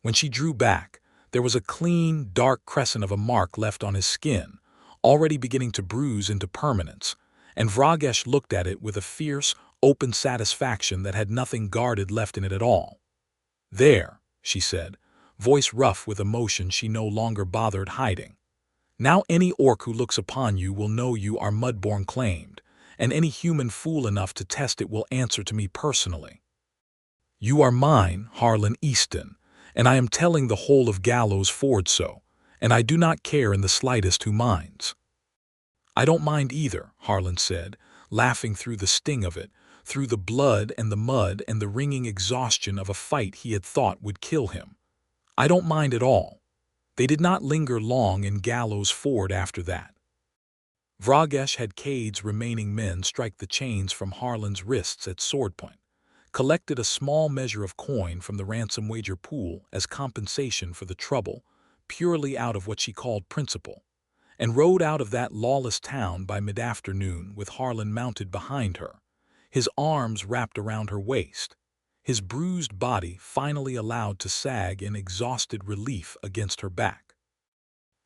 When she drew back, there was a clean, dark crescent of a mark left on his skin, already beginning to bruise into permanence, and Vragesh looked at it with a fierce, open satisfaction that had nothing guarded left in it at all. "There," she said, voice rough with emotion she no longer bothered hiding. "Now any orc who looks upon you will know you are mudborn claimed, and any human fool enough to test it will answer to me personally. You are mine, Harlan Easton, and I am telling the whole of Gallows Ford so, and I do not care in the slightest who minds." "I don't mind either," Harlan said, laughing through the sting of it, through the blood and the mud and the ringing exhaustion of a fight he had thought would kill him. "I don't mind at all." They did not linger long in Gallows Ford after that. Vragesh had Cade's remaining men strike the chains from Harlan's wrists at swordpoint, collected a small measure of coin from the ransom wager pool as compensation for the trouble, purely out of what she called principle, and rode out of that lawless town by mid-afternoon with Harlan mounted behind her, his arms wrapped around her waist, his bruised body finally allowed to sag in exhausted relief against her back.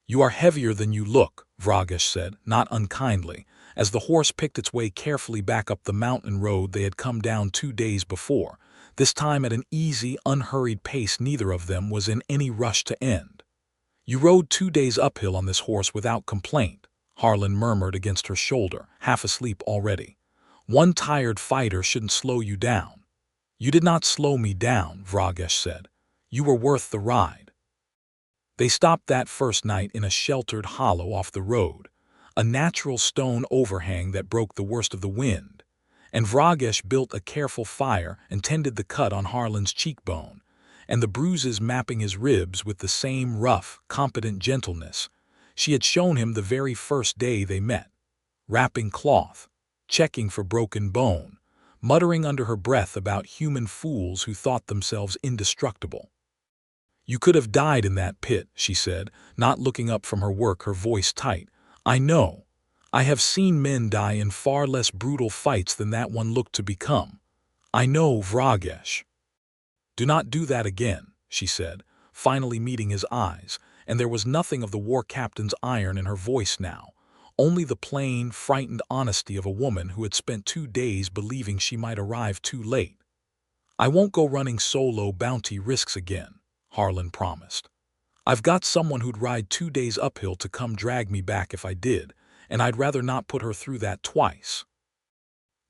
"You are heavier than you look," Vragesh said, not unkindly, as the horse picked its way carefully back up the mountain road they had come down 2 days before, this time at an easy, unhurried pace neither of them was in any rush to end. "You rode 2 days uphill on this horse without complaint," Harlan murmured against her shoulder, half asleep already. "One tired fighter shouldn't slow you down." "You did not slow me down," Vragesh said. "You were worth the ride." They stopped that first night in a sheltered hollow off the road, a natural stone overhang that broke the worst of the wind, and Vragesh built a careful fire and tended the cut on Harlan's cheekbone, and the bruises mapping his ribs with the same rough, competent gentleness she had shown him the very first day they met, wrapping cloth, checking for broken bone, muttering under her breath about human fools who thought themselves indestructible. "You could have died in that pit," she said, not looking up from her work, her voice tight. "I know. I have seen men die in far less brutal fights than that one looked to become. I know, Vragesh." "Do not do that again," she said, finally meeting his eyes, and there was nothing of the war captain's iron in her voice now, only the plain, frightened honesty of a woman who had spent 2 days believing she might arrive too late. "I won't go running solo bounty risks again," Harlan promised. "I've got someone who'd ride 2 days uphill to come drag me back if I did, and I'd rather not put her through that twice."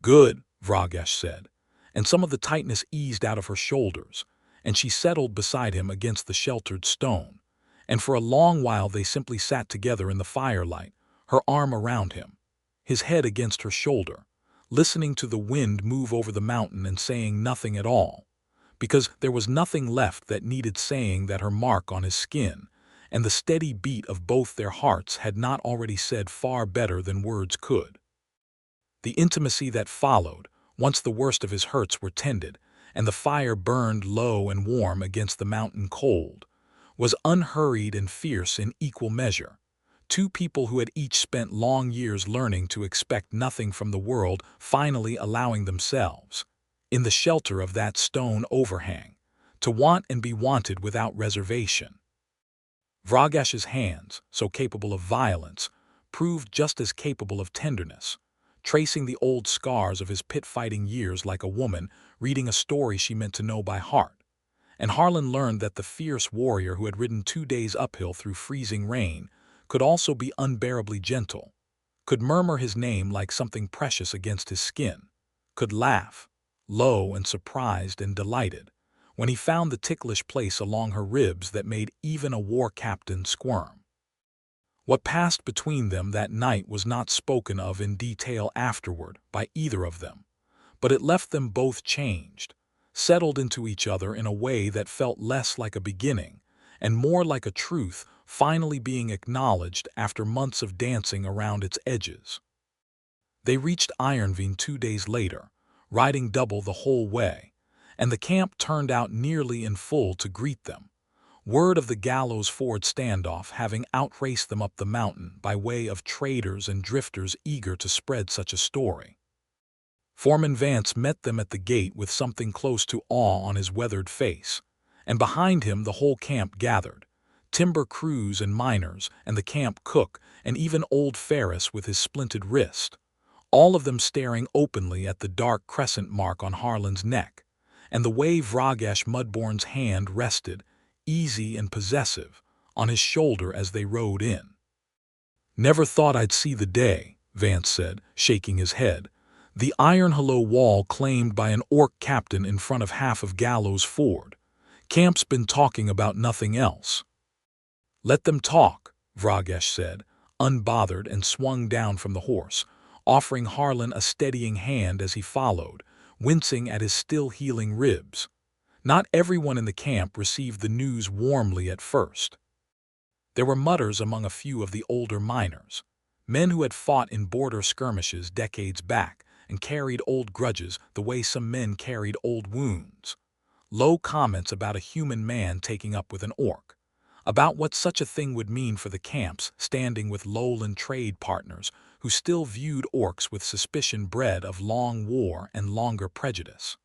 "Good," Vragesh said, and some of the tightness eased out of her shoulders, and she settled beside him against the sheltered stone, and for a long while they simply sat together in the firelight, her arm around him, his head against her shoulder, listening to the wind move over the mountain and saying nothing at all, because there was nothing left that needed saying that her mark on his skin and the steady beat of both their hearts had not already said far better than words could. The intimacy that followed, once the worst of his hurts were tended and the fire burned low and warm against the mountain cold, was unhurried and fierce in equal measure, Two people who had each spent long years learning to expect nothing from the world finally allowing themselves, in the shelter of that stone overhang, to want and be wanted without reservation. Vragesh's hands, so capable of violence, proved just as capable of tenderness, tracing the old scars of his pit-fighting years like a woman reading a story she meant to know by heart. And Harlan learned that the fierce warrior who had ridden 2 days uphill through freezing rain could also be unbearably gentle, could murmur his name like something precious against his skin, could laugh, low and surprised and delighted, when he found the ticklish place along her ribs that made even a war captain squirm. What passed between them that night was not spoken of in detail afterward by either of them, but it left them both changed, settled into each other in a way that felt less like a beginning and more like a truth finally being acknowledged after months of dancing around its edges. They reached Ironveen 2 days later, riding double the whole way, and the camp turned out nearly in full to greet them, word of the Gallows Ford standoff having outraced them up the mountain by way of traders and drifters eager to spread such a story. Foreman Vance met them at the gate with something close to awe on his weathered face, and behind him the whole camp gathered, timber crews and miners and the camp cook and even old Ferris with his splinted wrist, all of them staring openly at the dark crescent mark on Harlan's neck, and the way Vragesh Mudbourne's hand rested, easy and possessive, on his shoulder as they rode in. "Never thought I'd see the day," Vance said, shaking his head. "The iron hollow wall claimed by an orc captain in front of half of Gallows Ford. Camp's been talking about nothing else." "Let them talk," Vragesh said, unbothered, and swung down from the horse, offering Harlan a steadying hand as he followed, wincing at his still healing ribs. Not everyone in the camp received the news warmly at first. There were mutters among a few of the older miners, men who had fought in border skirmishes decades back and carried old grudges the way some men carried old wounds. Low comments about a human man taking up with an orc, about what such a thing would mean for the camp's standing with lowland trade partners who still viewed orcs with suspicion bred of long war and longer prejudice.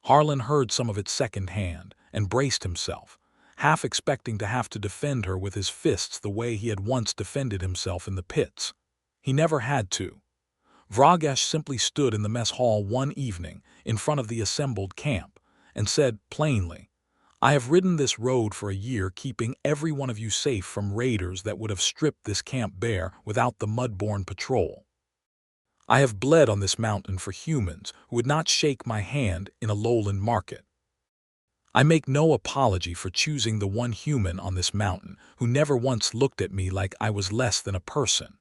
Harlan heard some of it secondhand and braced himself, half expecting to have to defend her with his fists the way he had once defended himself in the pits. He never had to. Vragesh simply stood in the mess hall one evening in front of the assembled camp and said plainly, "I have ridden this road for a year keeping every one of you safe from raiders that would have stripped this camp bare without the Mudbourne patrol. I have bled on this mountain for humans who would not shake my hand in a lowland market. I make no apology for choosing the one human on this mountain who never once looked at me like I was less than a person.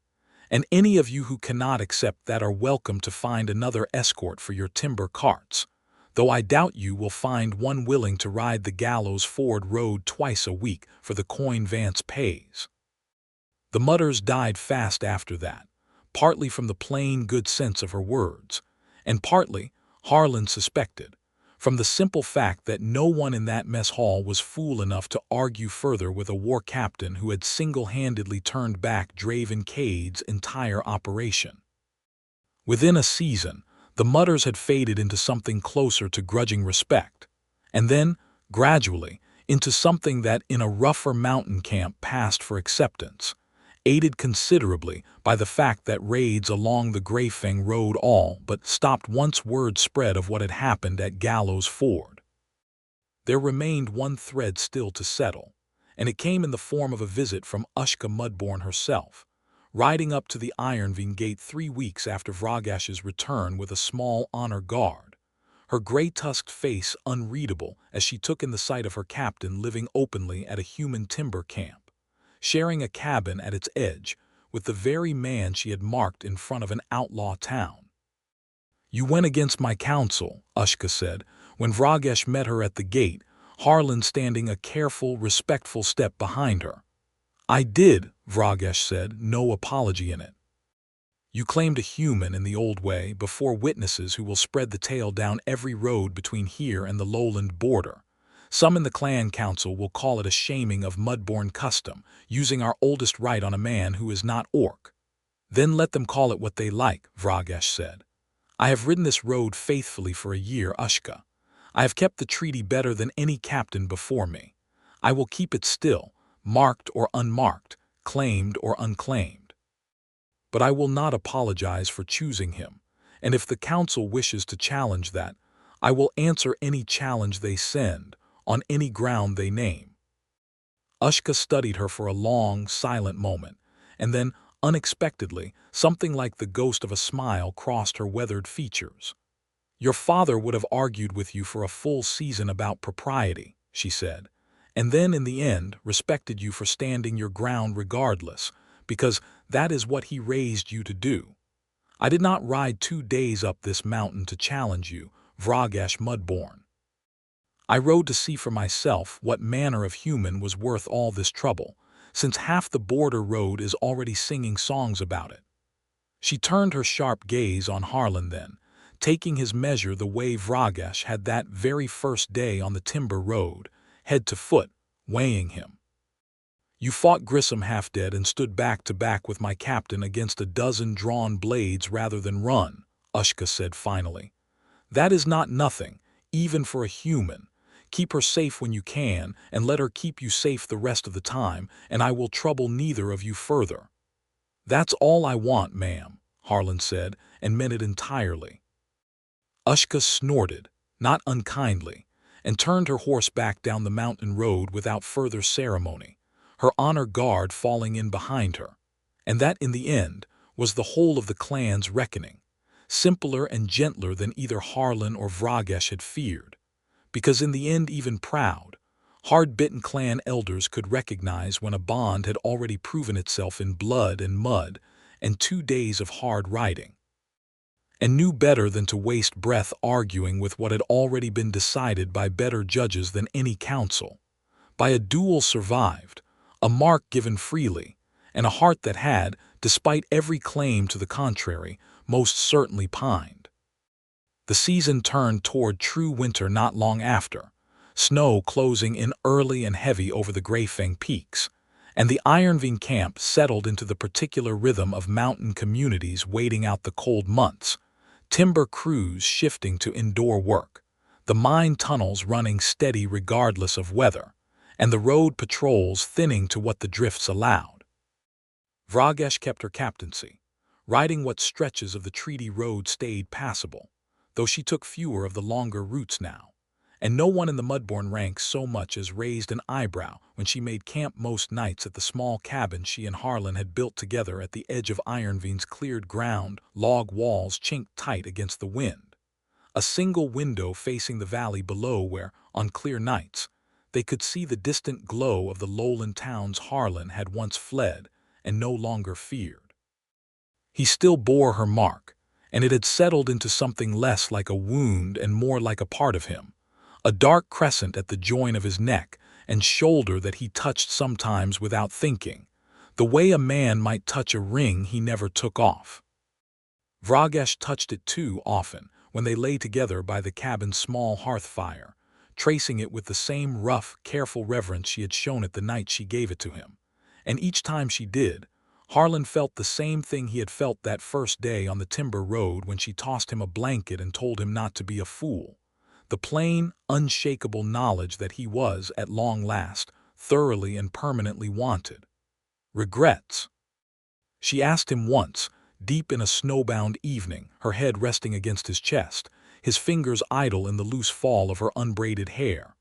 And any of you who cannot accept that are welcome to find another escort for your timber carts, though I doubt you will find one willing to ride the Gallows Ford road twice a week for the coin Vance pays." The mutters died fast after that, partly from the plain good sense of her words, and partly, Harlan suspected, from the simple fact that no one in that mess hall was fool enough to argue further with a war captain who had single-handedly turned back Draven Cade's entire operation. Within a season, the mutters had faded into something closer to grudging respect, and then, gradually, into something that in a rougher mountain camp passed for acceptance, aided considerably by the fact that raids along the Greyfang Road all but stopped once word spread of what had happened at Gallows Ford. There remained one thread still to settle, and it came in the form of a visit from Ushka Mudbourne herself, riding up to the Ironveen gate 3 weeks after Vragesh's return with a small honor guard, her gray-tusked face unreadable as she took in the sight of her captain living openly at a human timber camp, sharing a cabin at its edge with the very man she had marked in front of an outlaw town. "You went against my counsel," Ushka said, when Vragesh met her at the gate, Harlan standing a careful, respectful step behind her. "I did," Vragesh said, no apology in it. "You claimed a human in the old way before witnesses who will spread the tale down every road between here and the lowland border, Some in the clan council will call it a shaming of mudborn custom, using our oldest right on a man who is not orc. Then let them call it what they like, Vragash said. I have ridden this road faithfully for a year, Ushka. I have kept the treaty better than any captain before me. I will keep it still, marked or unmarked, claimed or unclaimed. But I will not apologize for choosing him, and if the council wishes to challenge that, I will answer any challenge they send, on any ground they name. Ushka studied her for a long, silent moment, and then, unexpectedly, something like the ghost of a smile crossed her weathered features. Your father would have argued with you for a full season about propriety, she said, and then in the end respected you for standing your ground regardless, because that is what he raised you to do. I did not ride 2 days up this mountain to challenge you, Vragash Mudborn. I rode to see for myself what manner of human was worth all this trouble, since half the border road is already singing songs about it. She turned her sharp gaze on Harlan then, taking his measure the way Vragash had that very first day on the timber road, head to foot, weighing him. You fought Grissom half-dead and stood back to back with my captain against a dozen drawn blades rather than run, Ushka said finally. That is not nothing, even for a human. Keep her safe when you can, and let her keep you safe the rest of the time, and I will trouble neither of you further. That's all I want, ma'am, Harlan said, and meant it entirely. Ushka snorted, not unkindly, and turned her horse back down the mountain road without further ceremony, her honor guard falling in behind her. And that, in the end, was the whole of the clan's reckoning, simpler and gentler than either Harlan or Vragash had feared, because in the end even proud, hard-bitten clan elders could recognize when a bond had already proven itself in blood and mud and 2 days of hard riding, and knew better than to waste breath arguing with what had already been decided by better judges than any council, by a duel survived, a mark given freely, and a heart that had, despite every claim to the contrary, most certainly pined. The season turned toward true winter not long after, snow closing in early and heavy over the Greyfang peaks, and the Ironvine camp settled into the particular rhythm of mountain communities waiting out the cold months, timber crews shifting to indoor work, the mine tunnels running steady regardless of weather, and the road patrols thinning to what the drifts allowed. Vragash kept her captaincy, riding what stretches of the treaty road stayed passable, though she took fewer of the longer routes now, and no one in the Mudborn ranks so much as raised an eyebrow when she made camp most nights at the small cabin she and Harlan had built together at the edge of Ironvine's cleared ground, log walls chinked tight against the wind, a single window facing the valley below where, on clear nights, they could see the distant glow of the lowland towns Harlan had once fled and no longer feared. He still bore her mark, and it had settled into something less like a wound and more like a part of him, a dark crescent at the joint of his neck and shoulder that he touched sometimes without thinking, the way a man might touch a ring he never took off. Vragash touched it too often when they lay together by the cabin's small hearth fire, tracing it with the same rough, careful reverence she had shown it the night she gave it to him, and each time she did, Harlan felt the same thing he had felt that first day on the timber road when she tossed him a blanket and told him not to be a fool, the plain, unshakable knowledge that he was, at long last, thoroughly and permanently wanted. Regrets? She asked him once, deep in a snowbound evening, her head resting against his chest, his fingers idle in the loose fall of her unbraided hair.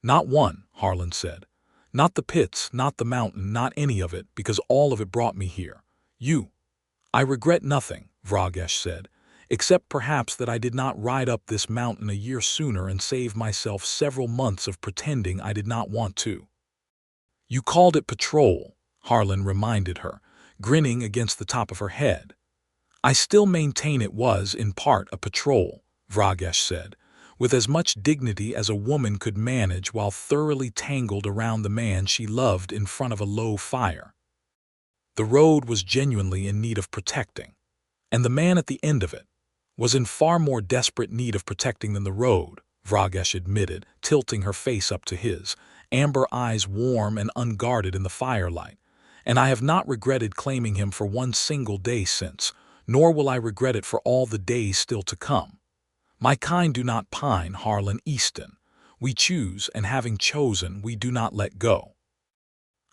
Not one, Harlan said. Not the pits, not the mountain, not any of it, because all of it brought me here. You. I regret nothing, Vragash said, except perhaps that I did not ride up this mountain a year sooner and save myself several months of pretending I did not want to. You called it patrol, Harlan reminded her, grinning against the top of her head. I still maintain it was, in part, a patrol, Vragash said, with as much dignity as a woman could manage while thoroughly tangled around the man she loved in front of a low fire. The road was genuinely in need of protecting, and the man at the end of it was in far more desperate need of protecting than the road, Vragesh admitted, tilting her face up to his, amber eyes warm and unguarded in the firelight. And I have not regretted claiming him for one single day since, nor will I regret it for all the days still to come. My kind do not pine, Harlan Easton. We choose, and having chosen, we do not let go.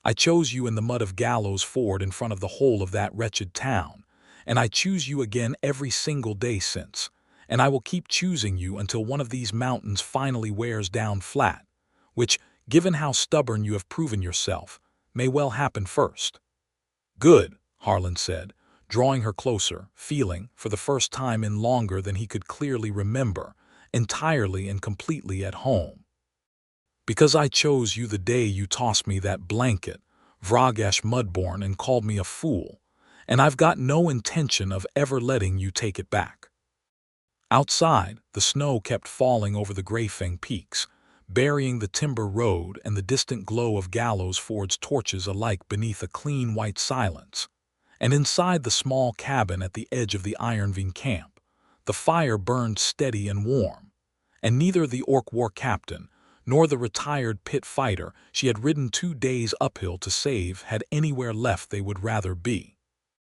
I chose you in the mud of Gallows Ford in front of the whole of that wretched town, and I choose you again every single day since, and I will keep choosing you until one of these mountains finally wears down flat, which, given how stubborn you have proven yourself, may well happen first. Good, Harlan said, drawing her closer, feeling, for the first time in longer than he could clearly remember, entirely and completely at home. Because I chose you the day you tossed me that blanket, Vragesh Mudborn, and called me a fool, and I've got no intention of ever letting you take it back. Outside, the snow kept falling over the Greyfang peaks, burying the timber road and the distant glow of Gallows Ford's torches alike beneath a clean white silence. And inside the small cabin at the edge of the Ironvine camp, the fire burned steady and warm, and neither the Orc war captain nor the retired pit fighter she had ridden 2 days uphill to save had anywhere left they would rather be.